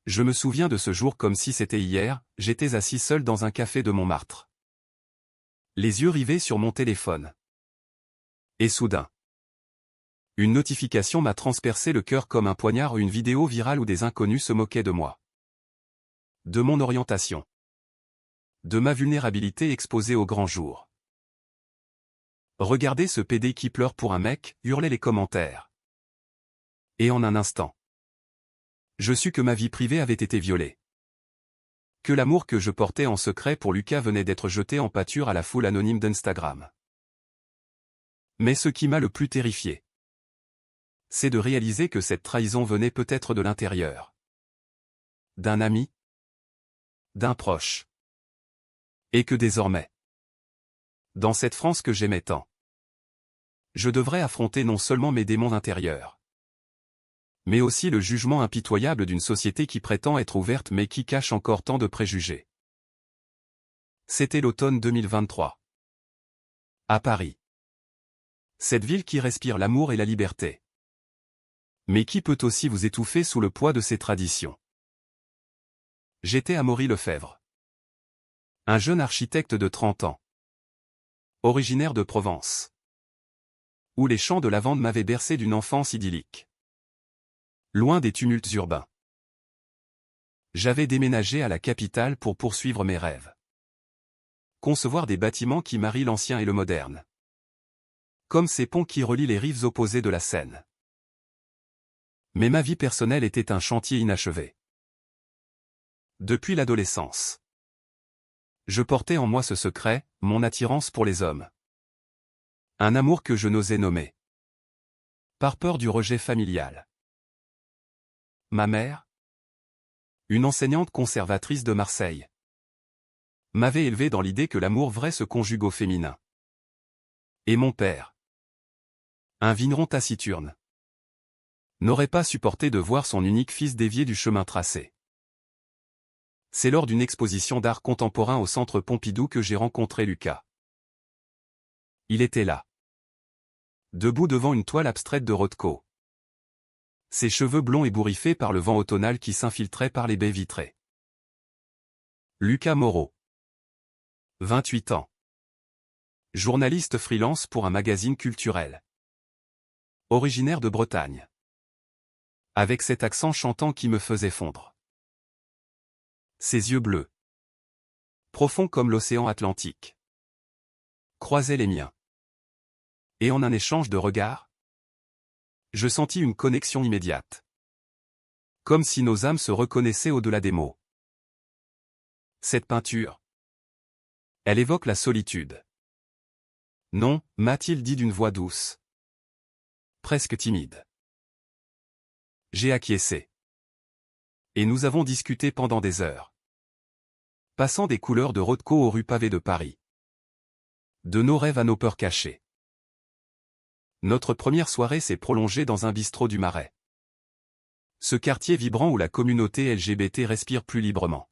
Je me souviens de ce jour comme si c'était hier, j'étais assis seul dans un café de Montmartre. Les yeux rivés sur mon téléphone. Et soudain, une notification m'a transpercé le cœur comme un poignard, une vidéo virale où des inconnus se moquaient de moi. De mon orientation. De ma vulnérabilité exposée au grand jour. Regardez ce PD qui pleure pour un mec, hurlaient les commentaires. Et en un instant, je sus que ma vie privée avait été violée. Que l'amour que je portais en secret pour Lucas venait d'être jeté en pâture à la foule anonyme d'Instagram. Mais ce qui m'a le plus terrifié, c'est de réaliser que cette trahison venait peut-être de l'intérieur. D'un ami, d'un proche. Et que désormais, dans cette France que j'aimais tant, je devrais affronter non seulement mes démons intérieurs, mais aussi le jugement impitoyable d'une société qui prétend être ouverte mais qui cache encore tant de préjugés. C'était l'automne 2023. À Paris. Cette ville qui respire l'amour et la liberté. Mais qui peut aussi vous étouffer sous le poids de ses traditions. J'étais Amaury Lefebvre. Un jeune architecte de 30 ans. Originaire de Provence. Où les champs de lavande m'avaient bercé d'une enfance idyllique. Loin des tumultes urbains. J'avais déménagé à la capitale pour poursuivre mes rêves. Concevoir des bâtiments qui marient l'ancien et le moderne. Comme ces ponts qui relient les rives opposées de la Seine. Mais ma vie personnelle était un chantier inachevé. Depuis l'adolescence. Je portais en moi ce secret, mon attirance pour les hommes. Un amour que je n'osais nommer. Par peur du rejet familial. Ma mère, une enseignante conservatrice de Marseille, m'avait élevé dans l'idée que l'amour vrai se conjugue au féminin. Et mon père, un vigneron taciturne, n'aurait pas supporté de voir son unique fils dévier du chemin tracé. C'est lors d'une exposition d'art contemporain au Centre Pompidou que j'ai rencontré Lucas. Il était là. Debout devant une toile abstraite de Rothko. Ses cheveux blonds ébouriffés par le vent automnal qui s'infiltrait par les baies vitrées. Lucas Moreau. 28 ans. Journaliste freelance pour un magazine culturel. Originaire de Bretagne. Avec cet accent chantant qui me faisait fondre. Ses yeux bleus, profonds comme l'océan Atlantique, croisaient les miens. Et en un échange de regards, je sentis une connexion immédiate. Comme si nos âmes se reconnaissaient au-delà des mots. Cette peinture, elle évoque la solitude. Non, m'a-t-il dit d'une voix douce. Presque timide. J'ai acquiescé. Et nous avons discuté pendant des heures. Passant des couleurs de Rothko aux rues pavées de Paris. De nos rêves à nos peurs cachées. Notre première soirée s'est prolongée dans un bistrot du Marais. Ce quartier vibrant où la communauté LGBT respire plus librement.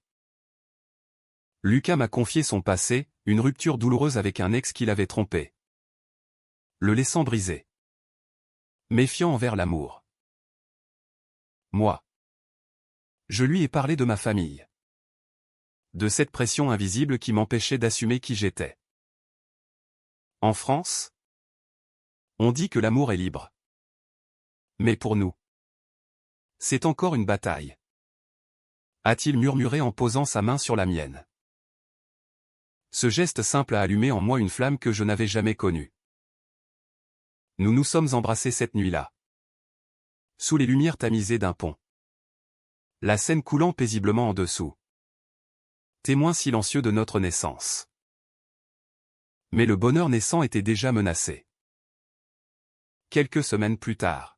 Lucas m'a confié son passé, une rupture douloureuse avec un ex qui l'avait trompé. Le laissant brisé. Méfiant envers l'amour. Moi. Je lui ai parlé de ma famille. De cette pression invisible qui m'empêchait d'assumer qui j'étais. En France, on dit que l'amour est libre. Mais pour nous, c'est encore une bataille. A-t-il murmuré en posant sa main sur la mienne. Ce geste simple a allumé en moi une flamme que je n'avais jamais connue. Nous nous sommes embrassés cette nuit-là. Sous les lumières tamisées d'un pont. La Seine coulant paisiblement en dessous. Témoin silencieux de notre naissance. Mais le bonheur naissant était déjà menacé. Quelques semaines plus tard.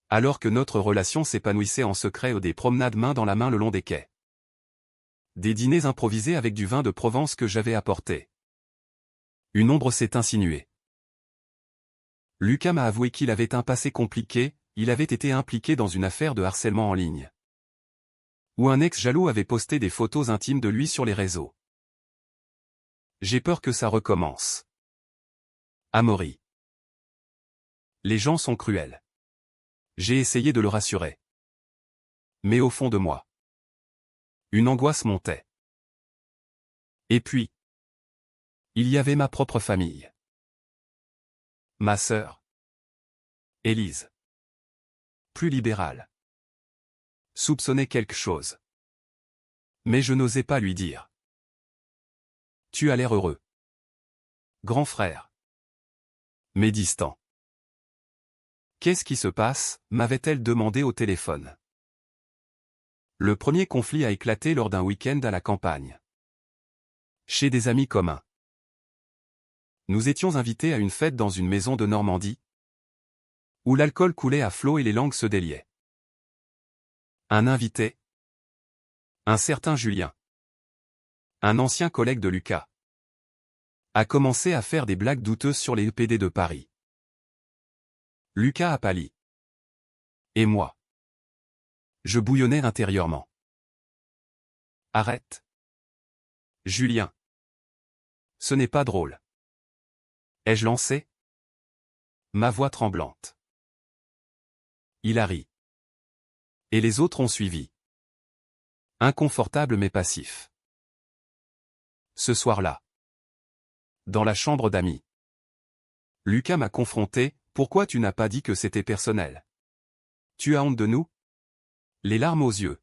Alors que notre relation s'épanouissait en secret des promenades main dans la main le long des quais. Des dîners improvisés avec du vin de Provence que j'avais apporté. Une ombre s'est insinuée. Lucas m'a avoué qu'il avait un passé compliqué, il avait été impliqué dans une affaire de harcèlement en ligne. Où un ex jaloux avait posté des photos intimes de lui sur les réseaux. J'ai peur que ça recommence. Amaury. Les gens sont cruels. J'ai essayé de le rassurer. Mais au fond de moi, une angoisse montait. Et puis, il y avait ma propre famille. Ma sœur, Élise, plus libérale, soupçonnait quelque chose. Mais je n'osais pas lui dire. Tu as l'air heureux. Grand frère. Mais distant. Qu'est-ce qui se passe, m'avait-elle demandé au téléphone. Le premier conflit a éclaté lors d'un week-end à la campagne. Chez des amis communs. Nous étions invités à une fête dans une maison de Normandie, où l'alcool coulait à flot et les langues se déliaient. Un invité. Un certain Julien. Un ancien collègue de Lucas. A commencé à faire des blagues douteuses sur les EPD de Paris. Lucas a pâli. Et moi. Je bouillonnais intérieurement. Arrête. Julien. Ce n'est pas drôle. Ai-je lancé? Ma voix tremblante. Il a ri. Et les autres ont suivi. Inconfortable mais passif. Ce soir-là. Dans la chambre d'amis. Lucas m'a confronté, pourquoi tu n'as pas dit que c'était personnel? Tu as honte de nous? Les larmes aux yeux.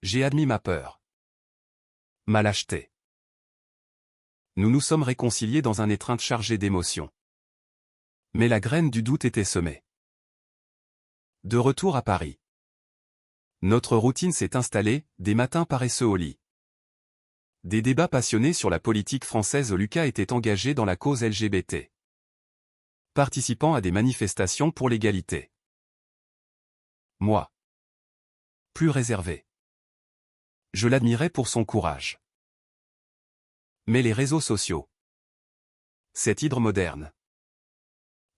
J'ai admis ma peur. Ma lâcheté. Nous nous sommes réconciliés dans un étreinte chargé d'émotions. Mais la graine du doute était semée. De retour à Paris. Notre routine s'est installée, des matins paresseux au lit. Des débats passionnés sur la politique française. Lucas était engagé dans la cause LGBT. Participant à des manifestations pour l'égalité. Moi. Plus réservé. Je l'admirais pour son courage. Mais les réseaux sociaux. Cette hydre moderne.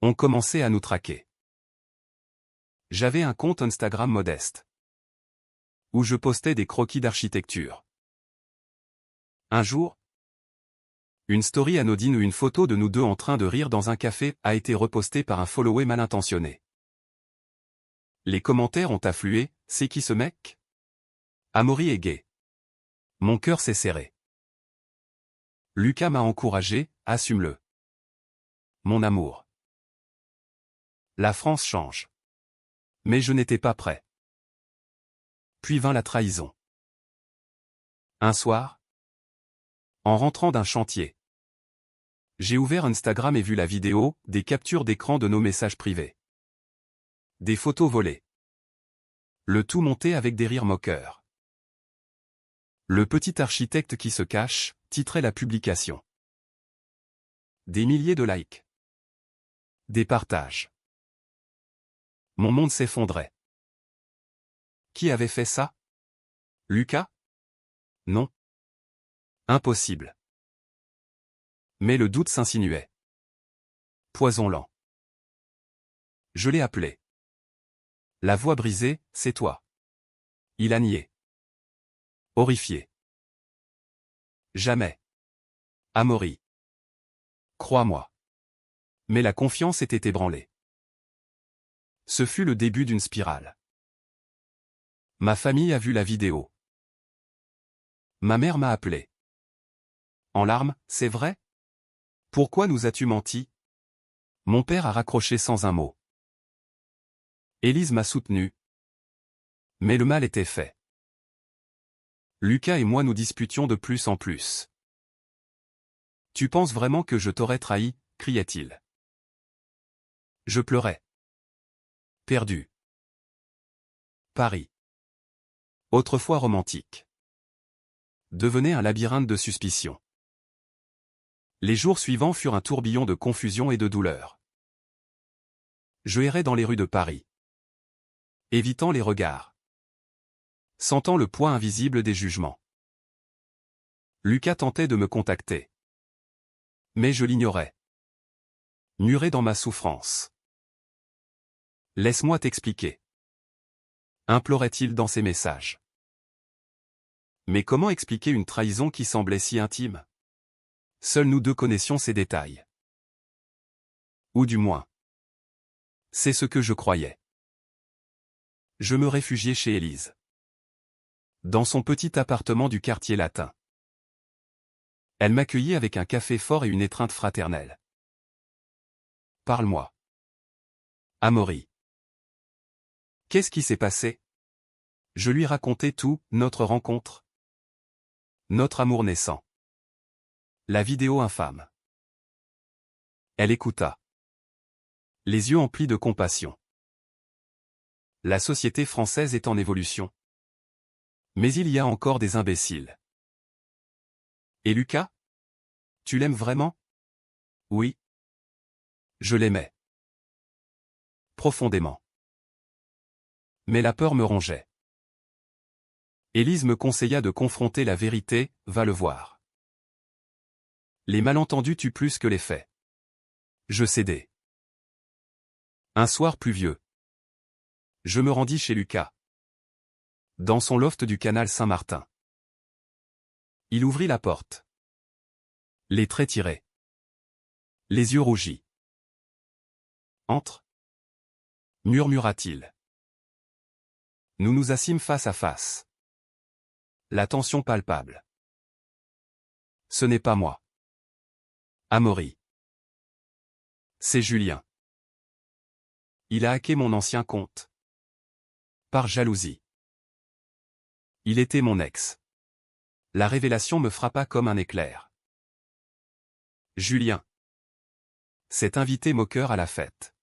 Ont commencé à nous traquer. J'avais un compte Instagram modeste. Où je postais des croquis d'architecture. Un jour, une story anodine ou une photo de nous deux en train de rire dans un café a été repostée par un followé mal intentionné. Les commentaires ont afflué, c'est qui ce mec? Amaury est gay. Mon cœur s'est serré. Lucas m'a encouragé, assume-le. Mon amour. La France change. Mais je n'étais pas prêt. Puis vint la trahison. Un soir, en rentrant d'un chantier, j'ai ouvert Instagram et vu la vidéo, des captures d'écran de nos messages privés. Des photos volées. Le tout monté avec des rires moqueurs. Le petit architecte qui se cache, titrait la publication. Des milliers de likes. Des partages. Mon monde s'effondrait. Qui avait fait ça? Lucas? Non. Impossible. Mais le doute s'insinuait. Poison lent. Je l'ai appelé. La voix brisée, c'est toi. Il a nié. Horrifié. Jamais. Amaury. Crois-moi. Mais la confiance était ébranlée. Ce fut le début d'une spirale. Ma famille a vu la vidéo. Ma mère m'a appelé. En larmes, c'est vrai? Pourquoi nous as-tu menti? Mon père a raccroché sans un mot. Élise m'a soutenu. Mais le mal était fait. Lucas et moi nous disputions de plus en plus. Tu penses vraiment que je t'aurais trahi? Criait-il. Je pleurais. Perdu. Paris. Autrefois romantique. Devenait un labyrinthe de suspicion. Les jours suivants furent un tourbillon de confusion et de douleur. Je errais dans les rues de Paris. Évitant les regards. Sentant le poids invisible des jugements. Lucas tentait de me contacter. Mais je l'ignorais. Muré dans ma souffrance. Laisse-moi t'expliquer. Implorait-il dans ses messages. Mais comment expliquer une trahison qui semblait si intime? Seuls nous deux connaissions ces détails. Ou du moins. C'est ce que je croyais. Je me réfugiai chez Élise. Dans son petit appartement du quartier latin. Elle m'accueillit avec un café fort et une étreinte fraternelle. Parle-moi. Amaury. Qu'est-ce qui s'est passé? Je lui racontai tout, notre rencontre. Notre amour naissant. La vidéo infâme. Elle écouta. Les yeux emplis de compassion. La société française est en évolution. Mais il y a encore des imbéciles. Et Lucas? Tu l'aimes vraiment? Oui. Je l'aimais. Profondément. Mais la peur me rongeait. Élise me conseilla de confronter la vérité, va le voir. Les malentendus tuent plus que les faits. Je cédai. Un soir pluvieux. Je me rendis chez Lucas. Dans son loft du canal Saint-Martin. Il ouvrit la porte. Les traits tirés. Les yeux rougis. Entre. Murmura-t-il. Nous nous assîmes face à face. La tension palpable. Ce n'est pas moi. Amaury. C'est Julien. Il a hacké mon ancien compte. Par jalousie. Il était mon ex. La révélation me frappa comme un éclair. Julien. S'est invité moqueur à la fête.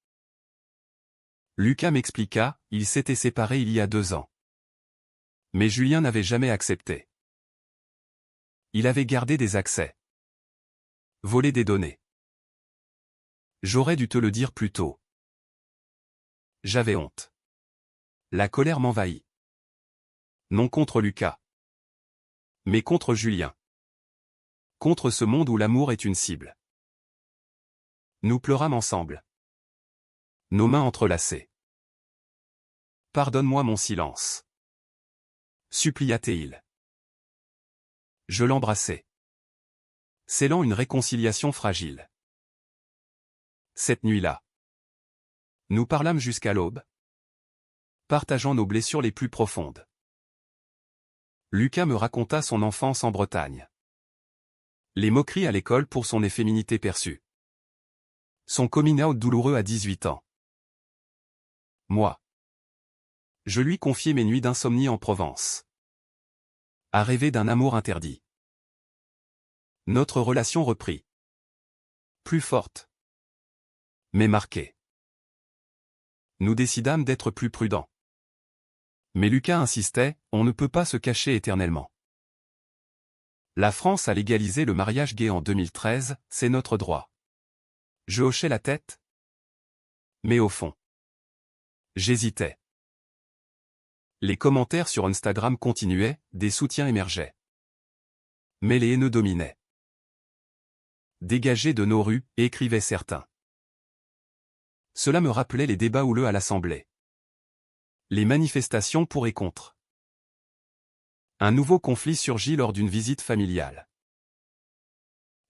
Lucas m'expliqua, ils s'étaient séparés il y a 2 ans. Mais Julien n'avait jamais accepté. Il avait gardé des accès. Volé des données. J'aurais dû te le dire plus tôt. J'avais honte. La colère m'envahit. Non contre Lucas. Mais contre Julien. Contre ce monde où l'amour est une cible. Nous pleurâmes ensemble. Nos mains entrelacées. Pardonne-moi mon silence. Supplia-t-il. Je l'embrassai. Scellant une réconciliation fragile. Cette nuit-là. Nous parlâmes jusqu'à l'aube. Partageant nos blessures les plus profondes. Lucas me raconta son enfance en Bretagne. Les moqueries à l'école pour son efféminité perçue. Son coming out douloureux à 18 ans. Moi. Je lui confiai mes nuits d'insomnie en Provence. À rêver d'un amour interdit. Notre relation reprit. Plus forte. Mais marquée. Nous décidâmes d'être plus prudents. Mais Lucas insistait, on ne peut pas se cacher éternellement. La France a légalisé le mariage gay en 2013, c'est notre droit. Je hochais la tête. Mais au fond. J'hésitais. Les commentaires sur Instagram continuaient, des soutiens émergeaient. Mais les haineux dominaient. Dégagés de nos rues, écrivaient certains. Cela me rappelait les débats houleux à l'Assemblée. Les manifestations pour et contre. Un nouveau conflit surgit lors d'une visite familiale.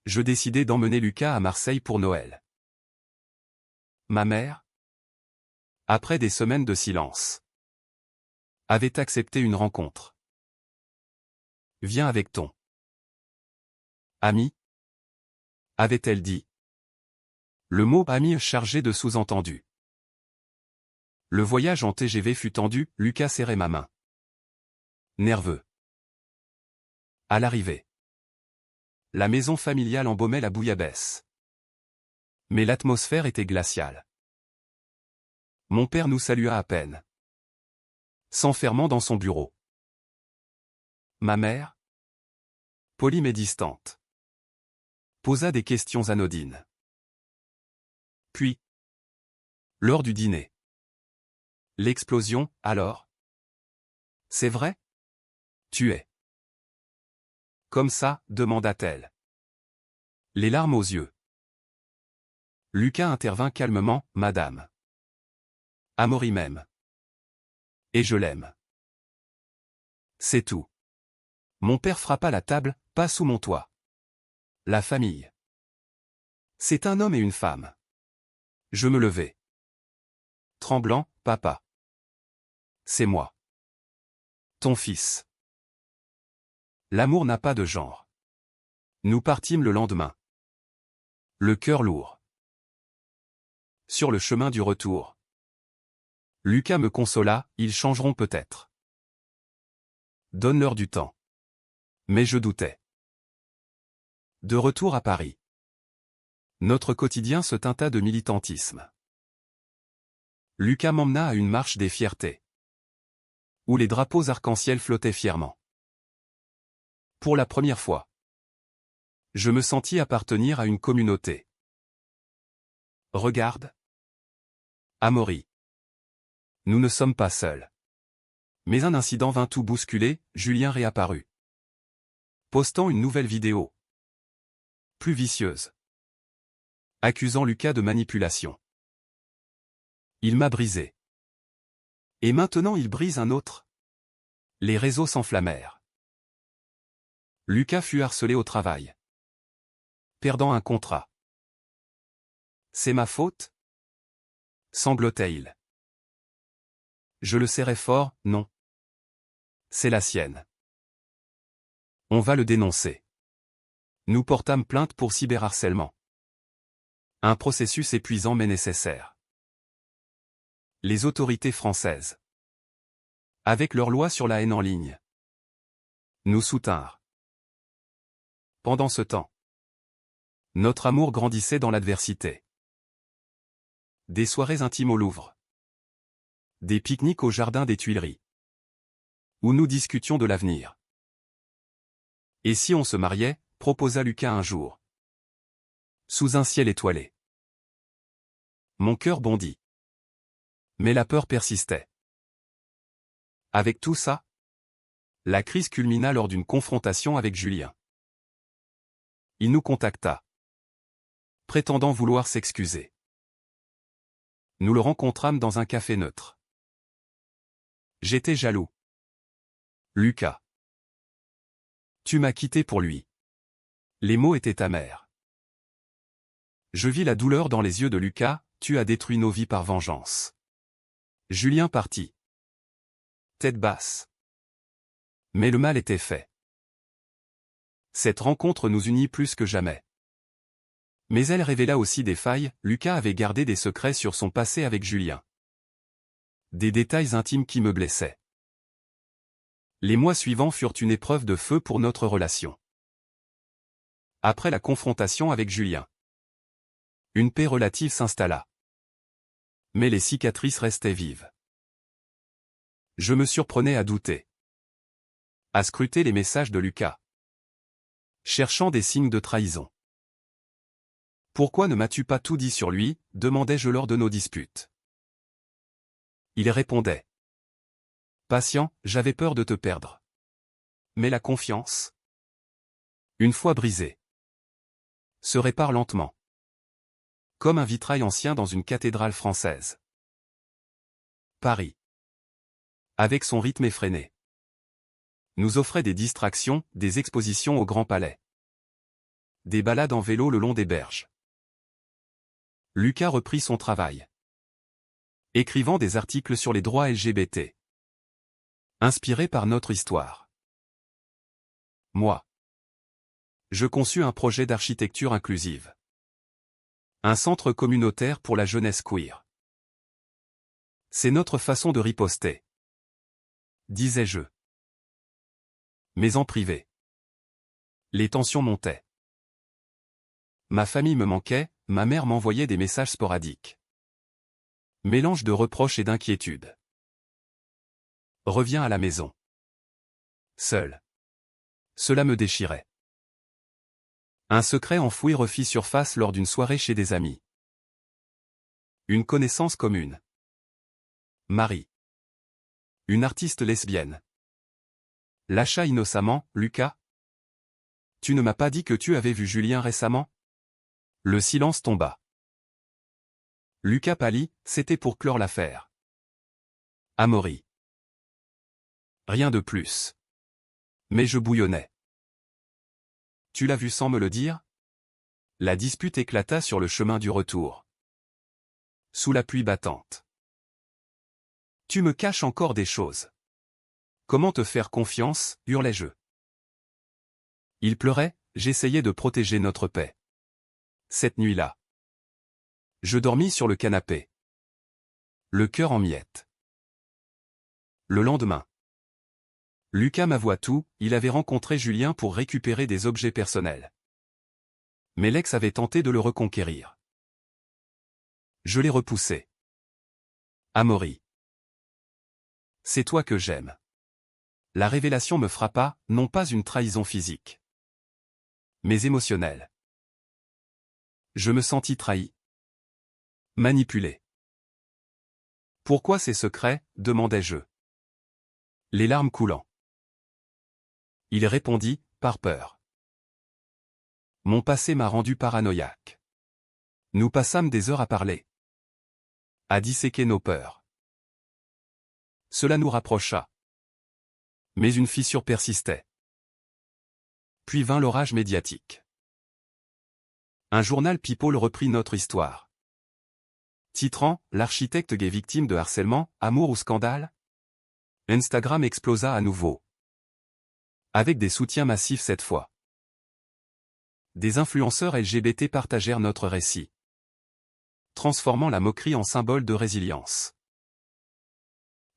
Je décidai d'emmener Lucas à Marseille pour Noël. Ma mère, après des semaines de silence, avait accepté une rencontre. Viens avec ton ami, avait-elle dit. Le mot ami chargé de sous-entendu. Le voyage en TGV fut tendu, Lucas serrait ma main. Nerveux. À l'arrivée. La maison familiale embaumait la bouillabaisse. Mais l'atmosphère était glaciale. Mon père nous salua à peine. S'enfermant dans son bureau. Ma mère, polie mais distante, posa des questions anodines. Puis, lors du dîner. L'explosion, alors? C'est vrai? Tu es. Comme ça, demanda-t-elle. Les larmes aux yeux. Lucas intervint calmement, Madame. Amaury m'aime. Et je l'aime. C'est tout. Mon père frappa la table, pas sous mon toit. La famille. C'est un homme et une femme. Je me levai. Tremblant, papa. C'est moi. Ton fils. L'amour n'a pas de genre. Nous partîmes le lendemain. Le cœur lourd. Sur le chemin du retour. Lucas me consola, ils changeront peut-être. Donne-leur du temps. Mais je doutais. De retour à Paris. Notre quotidien se teinta de militantisme. Lucas m'emmena à une marche des fiertés, où les drapeaux arc-en-ciel flottaient fièrement. Pour la première fois, je me sentis appartenir à une communauté. Regarde. Amaury. Nous ne sommes pas seuls. Mais un incident vint tout bousculer, Julien réapparut. Postant une nouvelle vidéo. Plus vicieuse. Accusant Lucas de manipulation. Il m'a brisé. Et maintenant il brise un autre. Les réseaux s'enflammèrent. Lucas fut harcelé au travail. Perdant un contrat. C'est ma faute? Sanglotait-il. Je le serrai fort, non. C'est la sienne. On va le dénoncer. Nous portâmes plainte pour cyberharcèlement. Un processus épuisant mais nécessaire. Les autorités françaises, avec leur loi sur la haine en ligne, nous soutinrent. Pendant ce temps, notre amour grandissait dans l'adversité. Des soirées intimes au Louvre. Des pique-niques au jardin des Tuileries. Où nous discutions de l'avenir. Et si on se mariait, proposa Lucas un jour. Sous un ciel étoilé. Mon cœur bondit. Mais la peur persistait. Avec tout ça, la crise culmina lors d'une confrontation avec Julien. Il nous contacta, prétendant vouloir s'excuser. Nous le rencontrâmes dans un café neutre. J'étais jaloux. Lucas. Tu m'as quitté pour lui. Les mots étaient amers. Je vis la douleur dans les yeux de Lucas, tu as détruit nos vies par vengeance. Julien partit. Tête basse. Mais le mal était fait. Cette rencontre nous unit plus que jamais. Mais elle révéla aussi des failles, Lucas avait gardé des secrets sur son passé avec Julien. Des détails intimes qui me blessaient. Les mois suivants furent une épreuve de feu pour notre relation. Après la confrontation avec Julien, une paix relative s'installa. Mais les cicatrices restaient vives. Je me surprenais à douter. À scruter les messages de Lucas. Cherchant des signes de trahison. Pourquoi ne m'as-tu pas tout dit sur lui, demandai-je lors de nos disputes. Il répondait. Patient, j'avais peur de te perdre. Mais la confiance, une fois brisée, se répare lentement. Comme un vitrail ancien dans une cathédrale française. Paris. Avec son rythme effréné, nous offrait des distractions, des expositions au Grand Palais. Des balades en vélo le long des berges. Lucas reprit son travail. Écrivant des articles sur les droits LGBT. Inspiré par notre histoire. Moi. Je conçus un projet d'architecture inclusive. Un centre communautaire pour la jeunesse queer. C'est notre façon de riposter. Disais-je. Mais en privé. Les tensions montaient. Ma famille me manquait, ma mère m'envoyait des messages sporadiques. Mélange de reproches et d'inquiétude. Reviens à la maison. Seul. Cela me déchirait. Un secret enfoui refit surface lors d'une soirée chez des amis. Une connaissance commune. Marie. Une artiste lesbienne. Lâcha innocemment, Lucas. Tu ne m'as pas dit que tu avais vu Julien récemment? Le silence tomba. Lucas pâlit, c'était pour clore l'affaire. Amaury. Rien de plus. Mais je bouillonnais. Tu l'as vu sans me le dire? La dispute éclata sur le chemin du retour. Sous la pluie battante. Tu me caches encore des choses. Comment te faire confiance, hurlai-je. Il pleurait, j'essayais de protéger notre paix. Cette nuit-là. Je dormis sur le canapé. Le cœur en miettes. Le lendemain. Lucas m'avoua tout, il avait rencontré Julien pour récupérer des objets personnels. Mais l'ex avait tenté de le reconquérir. Je l'ai repoussé. Amaury. C'est toi que j'aime. La révélation me frappa, non pas une trahison physique, mais émotionnelle. Je me sentis trahi. Manipulé. Pourquoi ces secrets, demandai-je. Les larmes coulant. Il répondit, par peur. Mon passé m'a rendu paranoïaque. Nous passâmes des heures à parler. À disséquer nos peurs. Cela nous rapprocha. Mais une fissure persistait. Puis vint l'orage médiatique. Un journal People reprit notre histoire. Titrant « L'architecte gay victime de harcèlement, amour ou scandale ?» Instagram explosa à nouveau. Avec des soutiens massifs cette fois. Des influenceurs LGBT partagèrent notre récit, transformant la moquerie en symbole de résilience.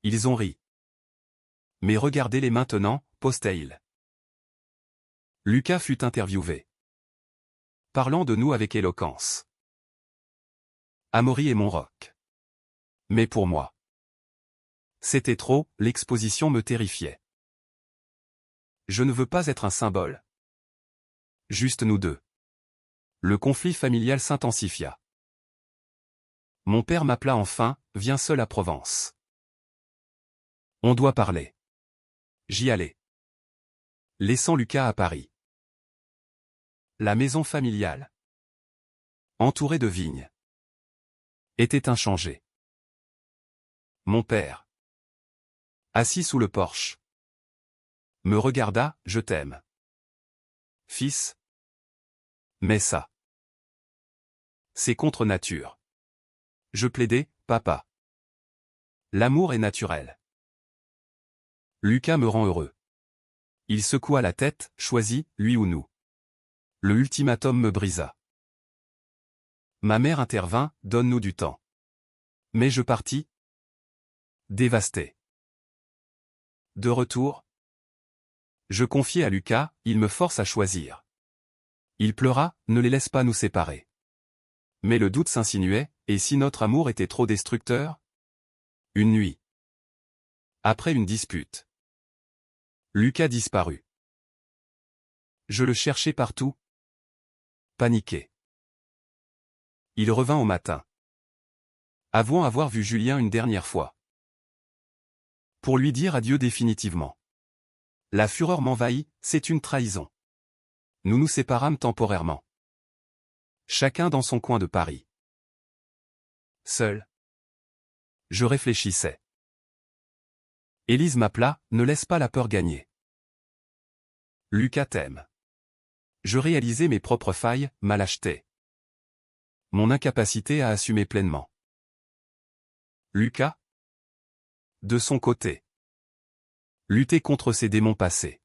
Ils ont ri. Mais regardez-les maintenant, postait-il. Lucas fut interviewé. Parlant de nous avec éloquence. Amaury est mon rock. Mais pour moi, c'était trop, l'exposition me terrifiait. Je ne veux pas être un symbole. Juste nous deux. Le conflit familial s'intensifia. Mon père m'appela enfin, viens seul à Provence. On doit parler. J'y allai. Laissant Lucas à Paris. La maison familiale, entourée de vignes, était inchangée. Mon père, assis sous le porche, me regarda, je t'aime. Fils. Mais ça, c'est contre nature. Je plaidai, papa. L'amour est naturel. Lucas me rend heureux. Il secoua la tête, choisis, lui ou nous. Le ultimatum me brisa. Ma mère intervint, donne-nous du temps. Mais je partis. Dévasté. De retour. Je confiai à Lucas, il me force à choisir. Il pleura, ne les laisse pas nous séparer. Mais le doute s'insinuait, et si notre amour était trop destructeur? Une nuit. Après une dispute. Lucas disparut. Je le cherchai partout. Paniqué. Il revint au matin. Avouant avoir vu Julien une dernière fois. Pour lui dire adieu définitivement. La fureur m'envahit, c'est une trahison. Nous nous séparâmes temporairement. Chacun dans son coin de Paris. Seul. Je réfléchissais. Élise m'appela, ne laisse pas la peur gagner. Lucas t'aime. Je réalisais mes propres failles, ma lâcheté. Mon incapacité à assumer pleinement. Lucas, de son côté, luttait contre ses démons passés.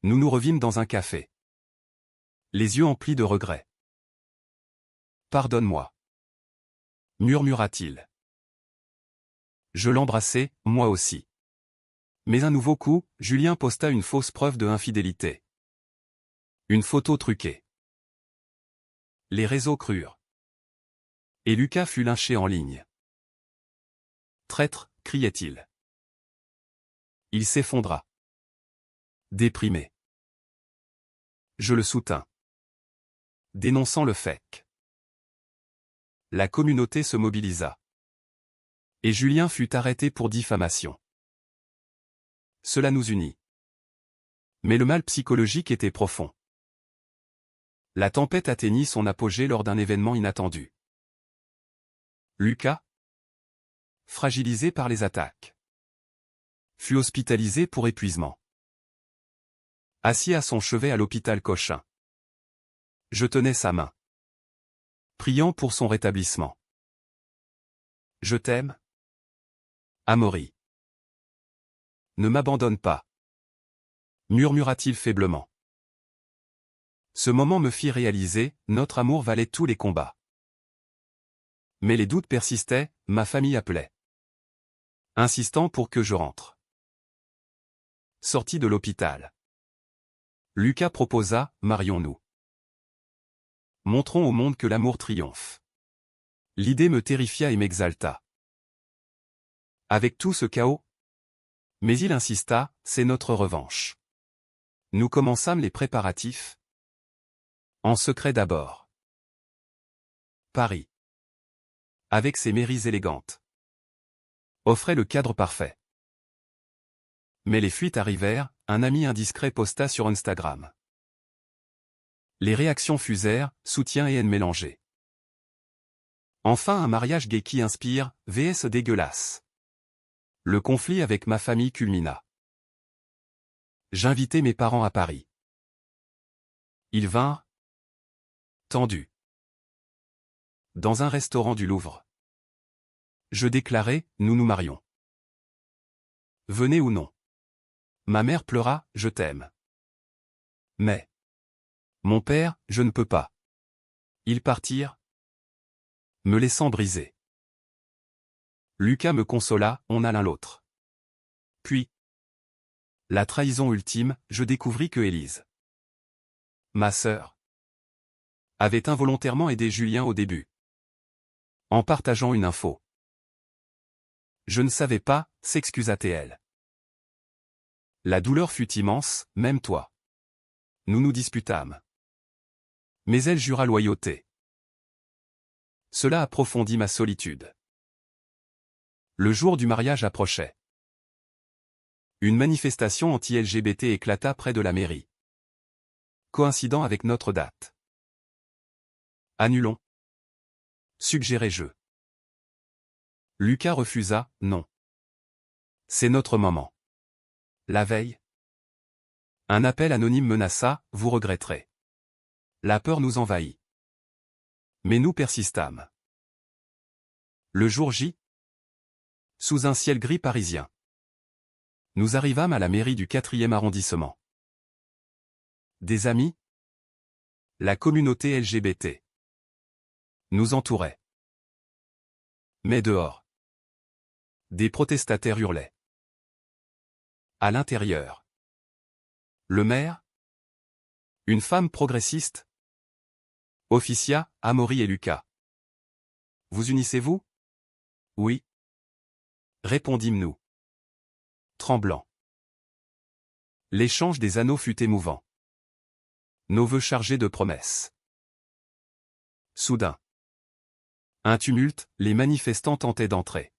Nous nous revîmes dans un café. Les yeux emplis de regrets. Pardonne-moi, murmura-t-il. Je l'embrassai, moi aussi. Mais un nouveau coup, Julien posta une fausse preuve de infidélité. Une photo truquée. Les réseaux crurent. Et Lucas fut lynché en ligne. Traître, criait-il. Il s'effondra. Déprimé. Je le soutins. Dénonçant le fake. La communauté se mobilisa. Et Julien fut arrêté pour diffamation. Cela nous unit. Mais le mal psychologique était profond. La tempête atteignit son apogée lors d'un événement inattendu. Lucas, fragilisé par les attaques, fut hospitalisé pour épuisement. Assis à son chevet à l'hôpital Cochin. Je tenais sa main, priant pour son rétablissement. Je t'aime. Amaury. Ne m'abandonne pas, murmura-t-il faiblement. Ce moment me fit réaliser, notre amour valait tous les combats. Mais les doutes persistaient, ma famille appelait, insistant pour que je rentre. Sorti de l'hôpital, Lucas proposa, marions-nous. Montrons au monde que l'amour triomphe. L'idée me terrifia et m'exalta. Avec tout ce chaos, mais il insista, c'est notre revanche. Nous commençâmes les préparatifs. En secret d'abord. Paris, avec ses mairies élégantes, offrait le cadre parfait. Mais les fuites arrivèrent, un ami indiscret posta sur Instagram. Les réactions fusèrent, soutien et haine mélangés. Enfin un mariage gay qui inspire, vs dégueulasse. Le conflit avec ma famille culmina. J'invitai mes parents à Paris. Ils vinrent, tendus, dans un restaurant du Louvre. Je déclarai, nous nous marions. Venez ou non. Ma mère pleura, je t'aime. Mais mon père, je ne peux pas. Ils partirent, me laissant brisé. Lucas me consola, on a l'un l'autre. Puis, la trahison ultime, je découvris que Élise, ma sœur, avait involontairement aidé Julien au début. En partageant une info. Je ne savais pas, s'excusa-t-elle. La douleur fut immense, même toi. Nous nous disputâmes. Mais elle jura loyauté. Cela approfondit ma solitude. Le jour du mariage approchait. Une manifestation anti-LGBT éclata près de la mairie. Coïncidant avec notre date. Annulons. Suggérai-je. Lucas refusa, non. C'est notre moment. La veille. Un appel anonyme menaça, vous regretterez. La peur nous envahit. Mais nous persistâmes. Le jour J. Sous un ciel gris parisien. Nous arrivâmes à la mairie du 4e arrondissement. Des amis. La communauté LGBT. Nous entourait. Mais dehors. Des protestataires hurlaient. À l'intérieur. Le maire. Une femme progressiste. Officia, Amaury et Lucas. Vous unissez-vous? Oui. Répondîmes-nous. Tremblant. L'échange des anneaux fut émouvant. Nos vœux chargés de promesses. Soudain. Un tumulte, les manifestants tentaient d'entrer.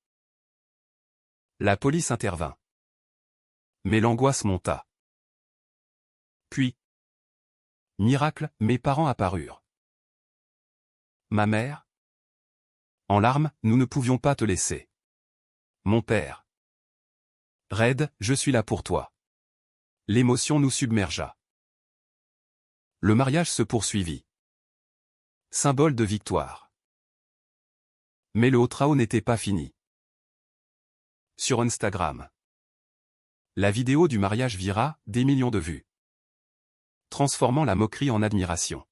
La police intervint. Mais l'angoisse monta. Puis, miracle, mes parents apparurent. Ma mère. En larmes, nous ne pouvions pas te laisser. Mon père. Raide, je suis là pour toi. L'émotion nous submergea. Le mariage se poursuivit. Symbole de victoire. Mais le haut trao n'était pas fini. Sur Instagram. La vidéo du mariage vira, des millions de vues. Transformant la moquerie en admiration.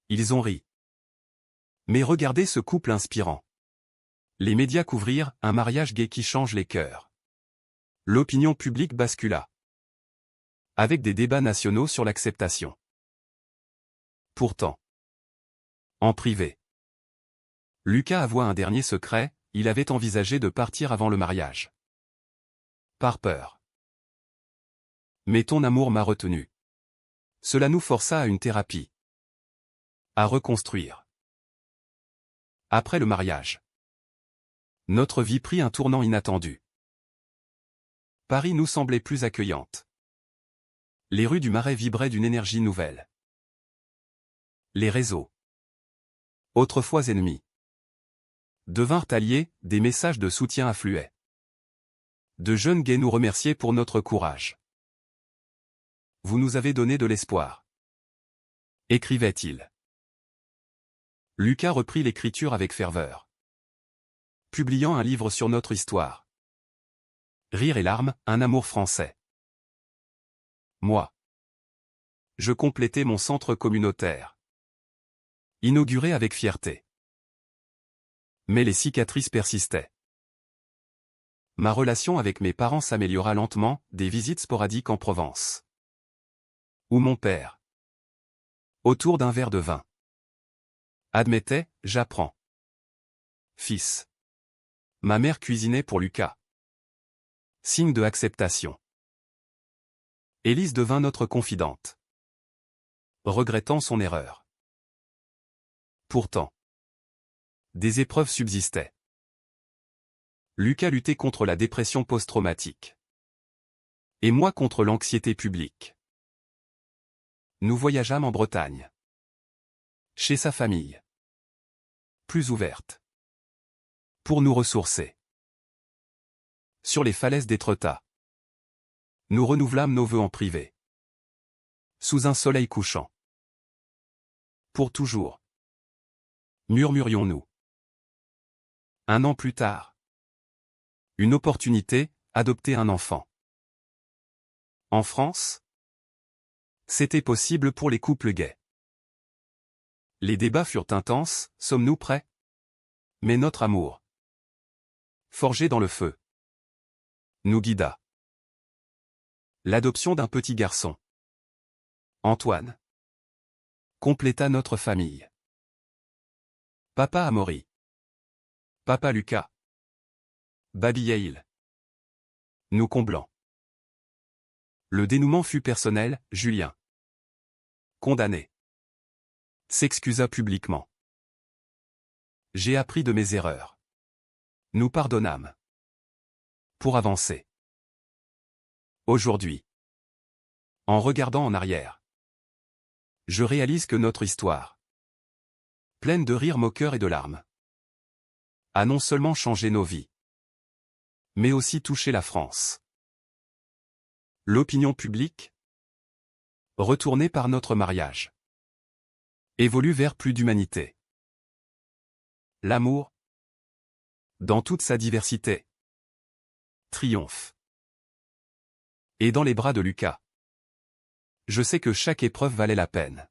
Ils ont ri. Mais regardez ce couple inspirant. Les médias couvrirent un mariage gay qui change les cœurs. L'opinion publique bascula. Avec des débats nationaux sur l'acceptation. Pourtant, en privé, Lucas avoua un dernier secret, il avait envisagé de partir avant le mariage. Par peur. Mais ton amour m'a retenu. Cela nous força à une thérapie. À reconstruire. Après le mariage. Notre vie prit un tournant inattendu. Paris nous semblait plus accueillante. Les rues du Marais vibraient d'une énergie nouvelle. Les réseaux, autrefois ennemis, devinrent alliés, des messages de soutien affluaient. De jeunes gays nous remerciaient pour notre courage. Vous nous avez donné de l'espoir. Écrivait-il. Lucas reprit l'écriture avec ferveur. publiant un livre sur notre histoire. Rire et larmes, un amour français. Moi. Je complétais mon centre communautaire. Inauguré avec fierté. Mais les cicatrices persistaient. Ma relation avec mes parents s'améliora lentement, des visites sporadiques en Provence. Où mon père, autour d'un verre de vin, admettait, j'apprends. Fils. Ma mère cuisinait pour Lucas. Signe de acceptation. Élise devint notre confidente. Regrettant son erreur. Pourtant, des épreuves subsistaient. Lucas luttait contre la dépression post-traumatique. Et moi contre l'anxiété publique. Nous voyageâmes en Bretagne. Chez sa famille. Plus ouverte. Pour nous ressourcer. Sur les falaises d'Étretat. Nous renouvelâmes nos vœux en privé. Sous un soleil couchant. Pour toujours. Murmurions-nous. Un an plus tard. Une opportunité, adopter un enfant. En France, c'était possible pour les couples gays. Les débats furent intenses, sommes-nous prêts? Mais notre amour, forgé dans le feu, nous guida. L'adoption d'un petit garçon, Antoine, compléta notre famille. Papa Amaury, Papa Lucas, Baby Yael, nous comblant. Le dénouement fut personnel, Julien, condamné, s'excusa publiquement. J'ai appris de mes erreurs. Nous pardonnâmes. Pour avancer. Aujourd'hui, en regardant en arrière, je réalise que notre histoire, pleine de rires moqueurs et de larmes, a non seulement changé nos vies, mais aussi touché la France. L'opinion publique, retournée par notre mariage, évolue vers plus d'humanité. L'amour, dans toute sa diversité, triomphe. Et dans les bras de Lucas, je sais que chaque épreuve valait la peine.